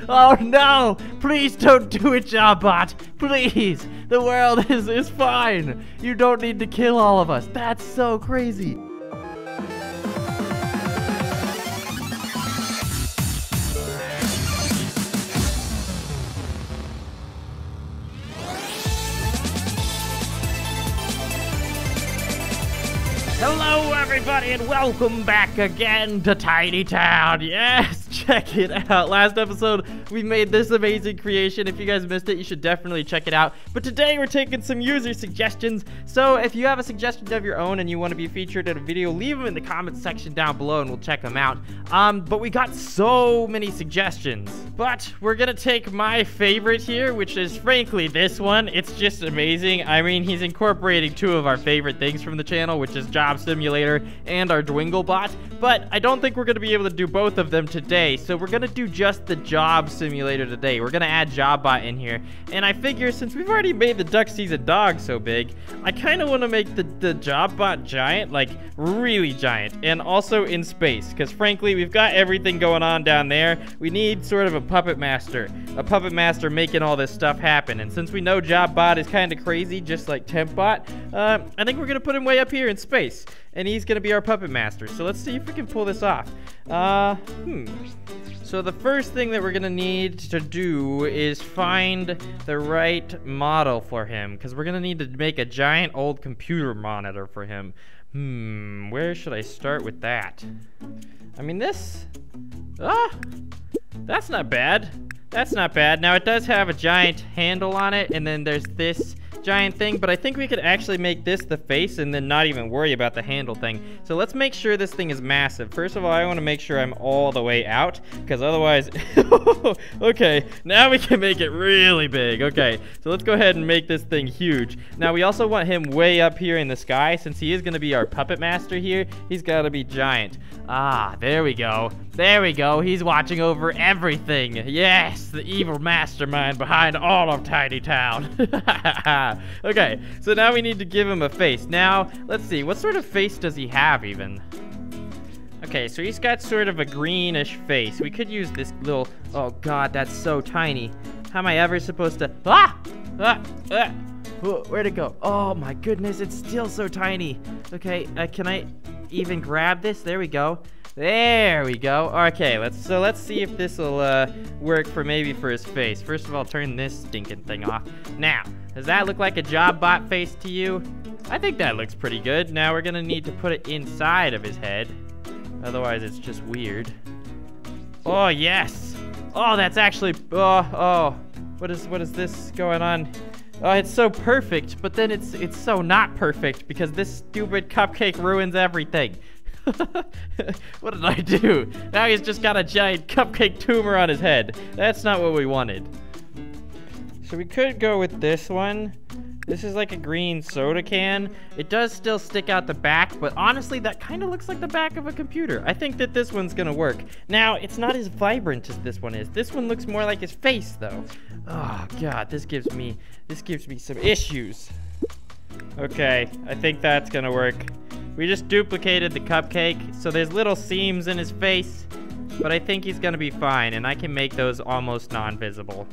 Oh no! Please don't do it, Jobbot! Please! The world is fine! You don't need to kill all of us. That's so crazy. Hello everybody and welcome back again to Tiny Town. Yes, check it out. Last episode we made this amazing creation. If you guys missed it, you should definitely check it out. But today we're taking some user suggestions. So if you have a suggestion of your own and you want to be featured in a video, leave them in the comments section down below and we'll check them out. But we got so many suggestions. But we're gonna take my favorite here, which is frankly this one. It's just amazing. I mean, he's incorporating two of our favorite things from the channel, which is Job Simulator and our Dwinglebot, but I don't think we're going to be able to do both of them today, so we're going to do just the Job Simulator today. We're going to add Jobbot in here, and I figure since we've already made the Duck Season Dog so big, I kind of want to make the Jobbot giant, like really giant, and also in space, because frankly, we've got everything going on down there. We need sort of a puppet master making all this stuff happen, and since we know Jobbot is kind of crazy, just like Tempbot, I think we're going to put him way up here in space. And he's gonna be our puppet master. So let's see if we can pull this off. So the first thing that we're gonna need to do is find the right model for him, because we're gonna need to make a giant old computer monitor for him. Where should I start with that? I mean, that's not bad. That's not bad. Now it does have a giant handle on it, and then there's this giant thing, but I think we could actually make this the face and then not even worry about the handle thing. So let's make sure this thing is massive. First of all, I want to make sure I'm all the way out, because otherwise okay, now we can make it really big. Okay, so let's go ahead and make this thing huge. Now we also want him way up here in the sky. Since he is going to be our puppet master here, he's got to be giant. There we go. There we go. He's watching over everything. Yes, the evil mastermind behind all of Tiny Town. Okay, so now we need to give him a face. Now, let's see. What sort of face does he have even? Okay, so he's got sort of a greenish face. We could use this little... Oh, God, that's so tiny. How am I ever supposed to... Where'd it go? Oh, my goodness, it's still so tiny. Okay, can I even grab this? There we go. There we go. Okay, let's see if this will work for his face. First of all, turn this stinking thing off. Now, does that look like a Jobbot face to you? I think that looks pretty good. Now we're gonna need to put it inside of his head. Otherwise, it's just weird. Oh, yes. Oh, that's actually, what is this going on? Oh, it's so perfect, but then it's so not perfect because this stupid cupcake ruins everything. What did I do? Now he's just got a giant cupcake tumor on his head. That's not what we wanted. So we could go with this one. This is like a green soda can. It does still stick out the back, but honestly, that kind of looks like the back of a computer. I think that this one's gonna work. Now, it's not as vibrant as this one is. This one looks more like his face, though. Oh, God, this gives me some issues. Okay, I think that's gonna work. We just duplicated the cupcake, so there's little seams in his face, but I think he's gonna be fine, and I can make those almost non-visible.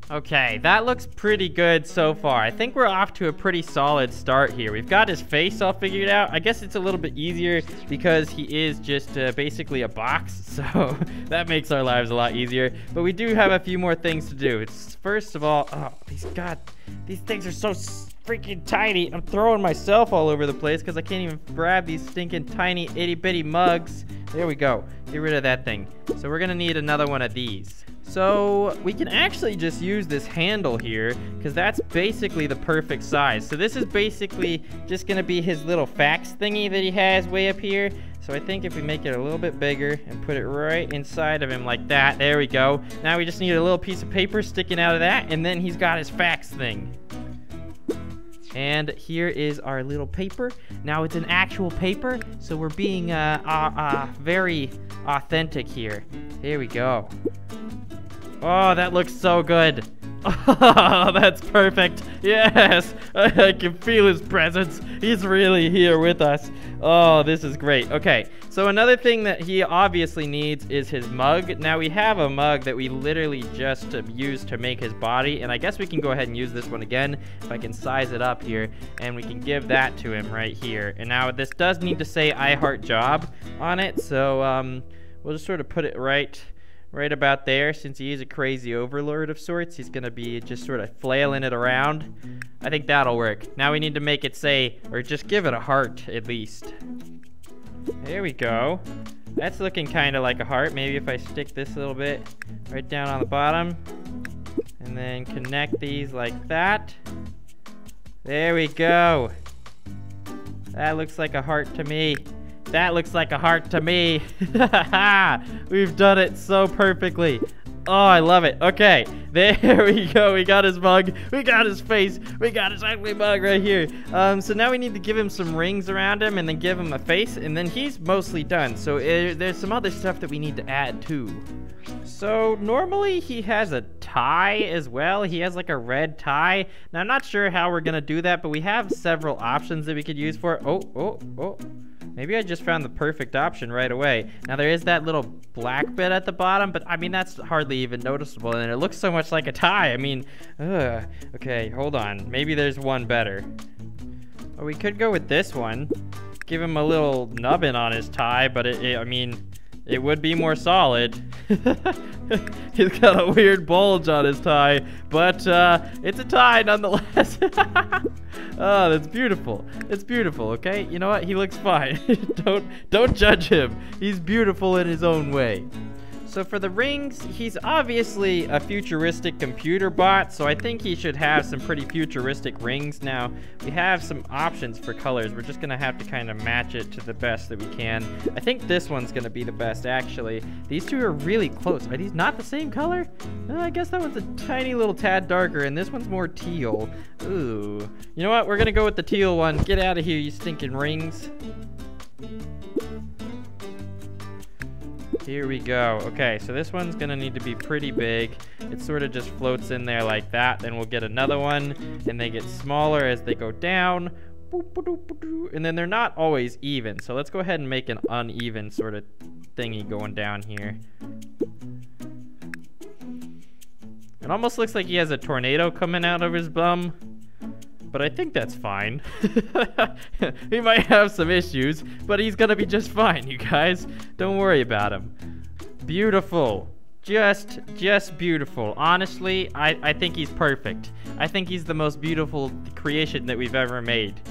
Okay, that looks pretty good so far. I think we're off to a pretty solid start here. We've got his face all figured out. I guess it's a little bit easier because he is just basically a box, so that makes our lives a lot easier. But we do have a few more things to do. It's first of all, these things are so freaking tiny. I'm throwing myself all over the place because I can't even grab these stinking tiny itty bitty mugs. There we go. Get rid of that thing. So we're gonna need another one of these. So we can actually just use this handle here because that's basically the perfect size. So this is basically just gonna be his little fax thingy that he has way up here. So I think if we make it a little bit bigger and put it right inside of him like that, there we go. Now we just need a little piece of paper sticking out of that, and then he's got his fax thing. And here is our little paper. Now it's an actual paper, so we're being very authentic here. Here we go. Oh, that looks so good. Oh, that's perfect. Yes, I can feel his presence. He's really here with us. Oh, this is great. Okay, So another thing that he obviously needs is his mug. Now we have a mug that we literally just used to make his body, and I guess we can go ahead and use this one again if I can size it up here, and we can give that to him right here. And now this does need to say I heart job on it, so we'll just sort of put it right about there. Since he is a crazy overlord of sorts, he's gonna be just sort of flailing it around. I think that'll work. Now we need to make it say, or just give it a heart at least. There we go. That's looking kind of like a heart. Maybe if I stick this a little bit right down on the bottom and then connect these like that. There we go. That looks like a heart to me. That looks like a heart to me. We've done it so perfectly. Oh, I love it. Okay, there we go. We got his mug. We got his face. We got his ugly mug right here. So now we need to give him some rings around him and then give him a face, and then he's mostly done. So there's some other stuff that we need to add too. So normally he has a tie as well. He has like a red tie. Now I'm not sure how we're gonna do that, but we have several options that we could use for it. Oh. Maybe I just found the perfect option right away. Now there is that little black bit at the bottom, but I mean, that's hardly even noticeable, and it looks so much like a tie. I mean, ugh. Okay, hold on. Maybe there's one better. Or we could go with this one. Give him a little nubbin on his tie, but I mean, it would be more solid. He's got a weird bulge on his tie, but it's a tie nonetheless. Oh, that's beautiful. It's beautiful, okay? You know what? He looks fine. Don't judge him. He's beautiful in his own way. So for the rings, he's obviously a futuristic computer bot, so I think he should have some pretty futuristic rings. Now, we have some options for colors. We're just gonna have to kind of match it to the best that we can. I think this one's gonna be the best, actually. These two are really close. Are these not the same color? I guess that one's a tiny little tad darker, and this one's more teal. Ooh. You know what? We're gonna go with the teal one. Get out of here, you stinking rings. Here we go. Okay, so this one's gonna need to be pretty big. It sort of just floats in there like that. Then we'll get another one, and they get smaller as they go down. And then they're not always even. So let's go ahead and make an uneven sort of thingy going down here. It almost looks like he has a tornado coming out of his bum, but I think that's fine. He might have some issues, but he's gonna be just fine, you guys. Don't worry about him. Beautiful. Just beautiful. Honestly, I think he's perfect. I think he's the most beautiful creation that we've ever made.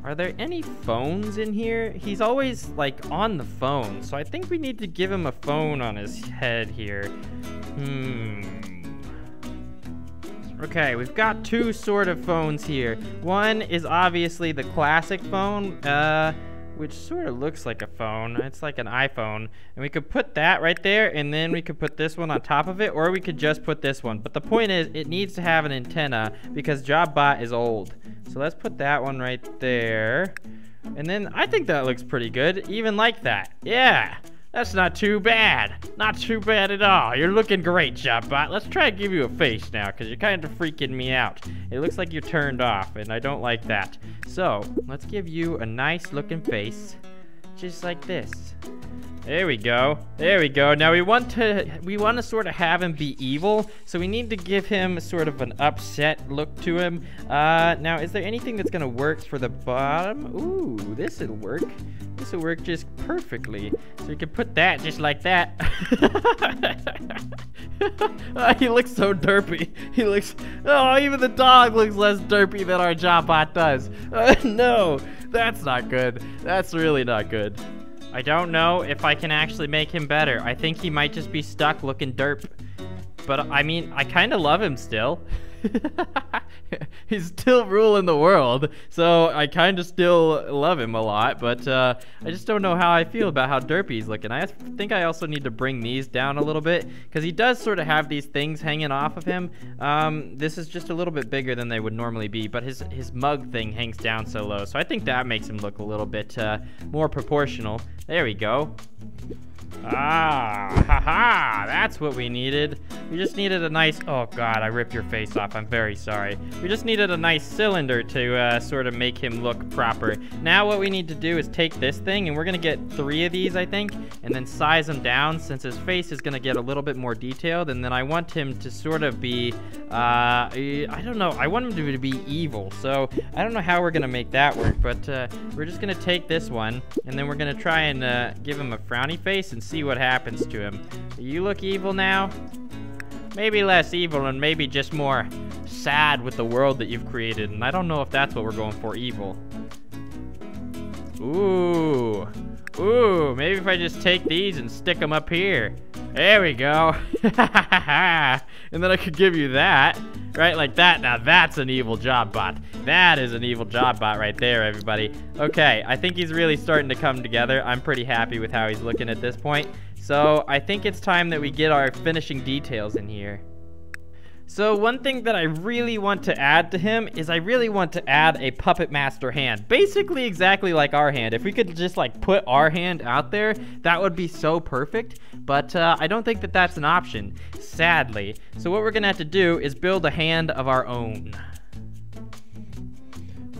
Are there any phones in here? He's always like on the phone, so I think we need to give him a phone on his head here. Okay, we've got two sort of phones here. One is obviously the classic phone, which sort of looks like a phone. It's like an iPhone. And we could put that right there, and then we could put this one on top of it, or we could just put this one. But the point is, it needs to have an antenna because JobBot is old. So let's put that one right there. And then I think that looks pretty good, even like that. Yeah. That's not too bad. Not too bad at all. You're looking great, JobBot. Let's try to give you a face now, because you're kind of freaking me out. It looks like you're turned off, and I don't like that. So, let's give you a nice looking face, just like this. There we go. There we go. Now we want to sort of have him be evil, so we need to give him sort of an upset look to him. Now, is there anything that's gonna work for the bottom? Ooh, this'll work. This'll work just perfectly. So you can put that just like that. He looks so derpy. He looks. Oh, even the dog looks less derpy than our JobBot does. No, that's not good. That's really not good. I don't know if I can actually make him better. I think he might just be stuck looking derp. But I mean, I kind of love him still. He's still ruling the world, so I kind of still love him a lot, but I just don't know how I feel about how derpy he's looking. I think I also need to bring these down a little bit, because he does sort of have these things hanging off of him. This is just a little bit bigger than they would normally be, but his mug thing hangs down so low, so I think that makes him look a little bit more proportional. There we go. Ah, haha, that's what we needed. We just needed a nice, oh god, I ripped your face off, I'm very sorry. We just needed a nice cylinder to sort of make him look proper. Now what we need to do is take this thing, and we're gonna get 3 of these, I think, and then size him down since his face is gonna get a little bit more detailed, and then I want him to sort of be, I don't know, I want him to be evil, so I don't know how we're gonna make that work, but we're just gonna take this one, and then we're gonna try and give him a frowny face and see what happens to him. You look evil now? Maybe less evil and maybe just more sad with the world that you've created, and I don't know if that's what we're going for, evil. Ooh, maybe if I just take these and stick them up here. There we go. And then I could give you that, right, like that. Now that's an evil job bot. That is an evil job bot right there, everybody. Okay, I think he's really starting to come together. I'm pretty happy with how he's looking at this point. So I think it's time that we get our finishing details in here. So one thing that I really want to add to him is I really want to add a Puppet Master hand. Basically exactly like our hand. If we could just like put our hand out there, that would be so perfect. But I don't think that that's an option, sadly. So what we're gonna have to do is build a hand of our own.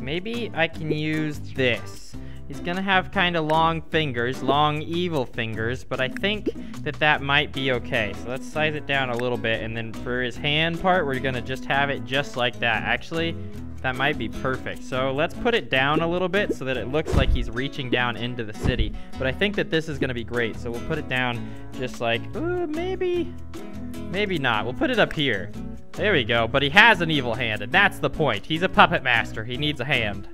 Maybe I can use this. He's gonna have kind of long fingers, long evil fingers, but I think that that might be okay. So let's size it down a little bit, and then for his hand part, we're gonna just have it just like that. Actually, that might be perfect. So let's put it down a little bit so that it looks like he's reaching down into the city. But I think that this is gonna be great. So we'll put it down just like, maybe not. We'll put it up here. There we go, but he has an evil hand, and that's the point. He's a puppet master, he needs a hand.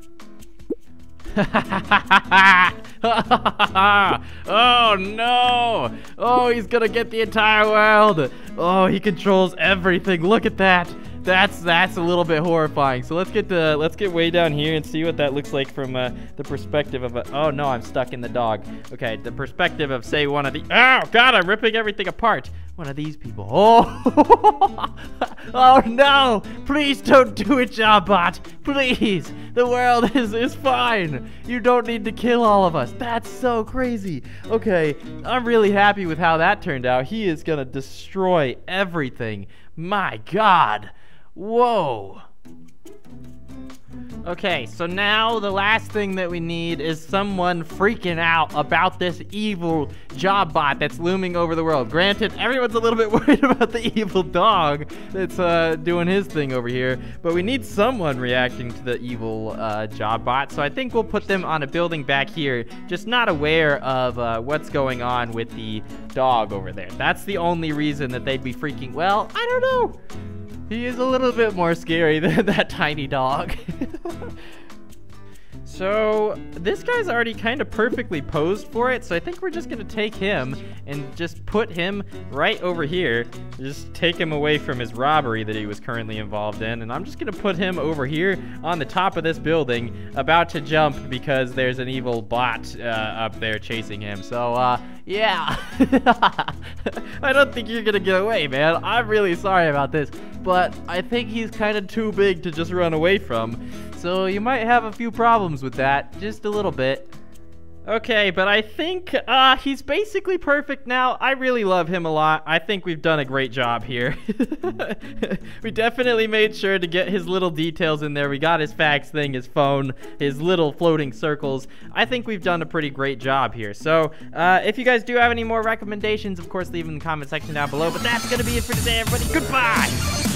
Oh no! Oh, he's gonna get the entire world! Oh, he controls everything. Look at that. That's a little bit horrifying. So let's get way down here and see what that looks like from the perspective of oh no, I'm stuck in the dog. Okay, the perspective of say one of the oh god, I'm ripping everything apart. One of these people. Oh, oh no! Please don't do it, Jobbot. Please, the world is fine. You don't need to kill all of us. That's so crazy. Okay, I'm really happy with how that turned out. He is gonna destroy everything. My God. Whoa. Okay, so now the last thing that we need is someone freaking out about this evil job bot that's looming over the world. Granted, everyone's a little bit worried about the evil dog that's doing his thing over here, but we need someone reacting to the evil job bot, so I think we'll put them on a building back here, just not aware of what's going on with the dog over there. That's the only reason that they'd be freaking, well, I don't know. He is a little bit more scary than that tiny dog. So this guy's already kind of perfectly posed for it, so I think we're just gonna take him and just put him right over here. Just take him away from his robbery that he was currently involved in, and I'm just gonna put him over here on the top of this building, about to jump because there's an evil bot up there chasing him. So yeah. I don't think you're gonna get away, man. I'm really sorry about this, but I think he's kind of too big to just run away from. So you might have a few problems with that, just a little bit. Okay, but I think he's basically perfect now. I really love him a lot. I think we've done a great job here. We definitely made sure to get his little details in there. We got his fax thing, his phone, his little floating circles. I think we've done a pretty great job here. So if you guys do have any more recommendations, of course, leave them in the comment section down below. But that's going to be it for today, everybody. Goodbye!